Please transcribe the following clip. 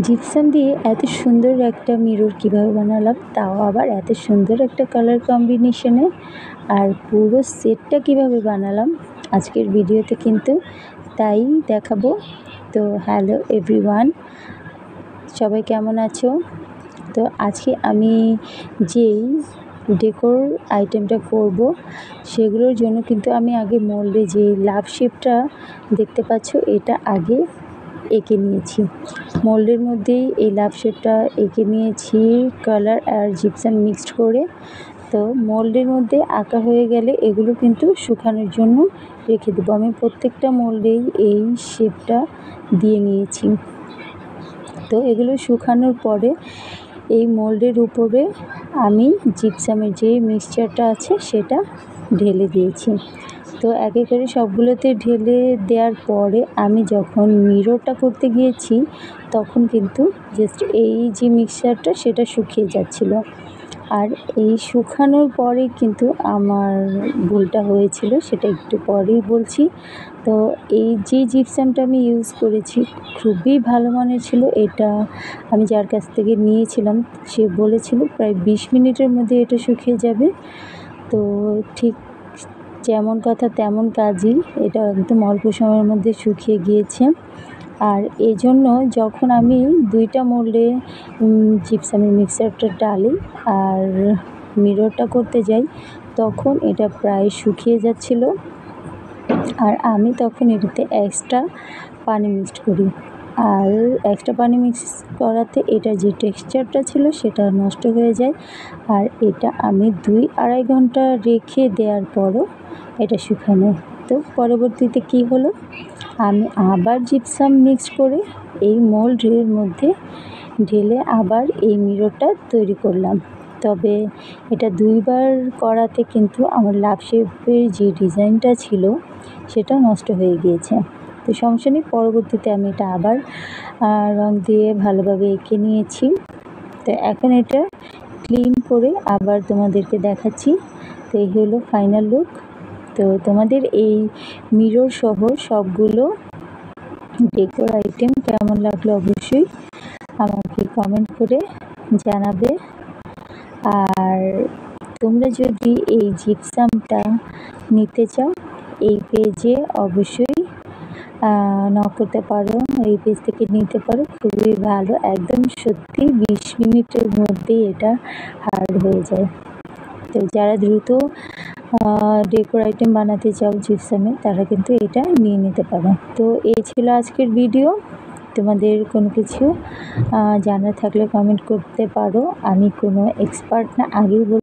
Gypsum দিয়ে এত সুন্দর একটা মিরর কিভাবে বানালাম, তাও আবার এত সুন্দর একটা কালার কম্বিনেশনে। আর পুরো সেটটা কিভাবে বানালাম আজকের ভিডিওতে কিন্তু তাই দেখাবো। তো হ্যালো এভরিওয়ান, সবাই কেমন আছো? তো আজকে আমি যেই ডেকোর আইটেমটা করব সেগুলোর জন্য কিন্তু আমি আগে মোল্ডে যে লাভ শেপটা দেখতে পাচ্ছ এটা আগে এঁকে নিয়েছি। মোল্ডের মধ্যেই এই লাভ শেপটা এঁকে নিয়েছি কালার আর জিপসাম মিক্সড করে। তো মোল্ডের মধ্যে আঁকা হয়ে গেলে এগুলো কিন্তু শুকানোর জন্য রেখে দেবো। আমি প্রত্যেকটা মোল্ডেই এই শেপটা দিয়ে নিয়েছি। তো এগুলো শুকানোর পরে এই মোল্ডের উপরে আমি জিপসামের যে মিক্সচারটা আছে সেটা ঢেলে দিয়েছি। তো এক এক করে সবগুলোতে ঢেলে দেওয়ার পরে আমি যখন মিররটা করতে গিয়েছি তখন কিন্তু জাস্ট এই যে মিক্সচারটা সেটা শুকিয়ে যাচ্ছিল। আর এই শুকানোর পরে কিন্তু আমার ভুলটা হয়েছিল, সেটা একটু পরেই বলছি। তো এই যে জিপসামটা আমি ইউজ করেছি খুবই ভালো মানের ছিল। এটা আমি যার কাছ থেকে নিয়েছিলাম সে বলেছিল প্রায় 20 মিনিটের মধ্যে এটা শুকিয়ে যাবে। তো ঠিক যেমন কথা তেমন কাজই, এটা একদম অল্প সময়ের মধ্যে শুকিয়ে গিয়েছে। আর এই জন্য যখন আমি দুইটা মোল্ডে জিপসামের মিক্সচারটা ডালি আর মিররটা করতে যাই তখন এটা প্রায় শুকিয়ে যাচ্ছিল। আর আমি তখন এটাতে এক্সট্রা পানি মিক্সড করি, আর এক্সট্রা পানি মিক্স করাতে এটার যে টেক্সচারটা ছিল সেটা নষ্ট হয়ে যায়। আর এটা আমি 2-2.5 ঘন্টা রেখে দেওয়ার পরও এটা শুকানো। তো পরবর্তীতে কি হলো, আমি আবার জিপসাম মিক্স করে এই মোল্ডের মধ্যে ঢেলে আবার এই মিররটা তৈরি করলাম। তবে এটা 2বার করাতে কিন্তু আমার লাভ শেপের যে ডিজাইনটা ছিল সেটা নষ্ট হয়ে গিয়েছে। তো সমস্যা নেই, পরবর্তীতে আমি এটা আবার রং দিয়ে ভালোভাবে এঁকে নিয়েছি। তো এখন এটা ক্লিন করে আবার তোমাদেরকে দেখাচ্ছি। তো এই হলো ফাইনাল লুক। তো তোমাদের এই মিরর সহ সবগুলো ডেকোর আইটেম কেমন লাগলো অবশ্যই আমাকে কমেন্ট করে জানাবে। আর তোমরা যদি এই জিপসামটা নিতে চাও এই পেজে অবশ্যই নক করতে পারো, এই পেজ থেকে নিতে পারো। খুবই ভালো, একদম সত্যি 20 মিনিটের মধ্যেই এটা হার্ড হয়ে যায়। তো যারা দ্রুত ডেকোর আইটেম বানাতে চাও জিপসামে তারা কিন্তু এটা নিয়ে নিতে পারো। তো এই ছিল আজকের ভিডিও। তোমাদের কোনো কিছু জানার থাকলে কমেন্ট করতে পারো। আমি কোনো এক্সপার্ট না, আগেই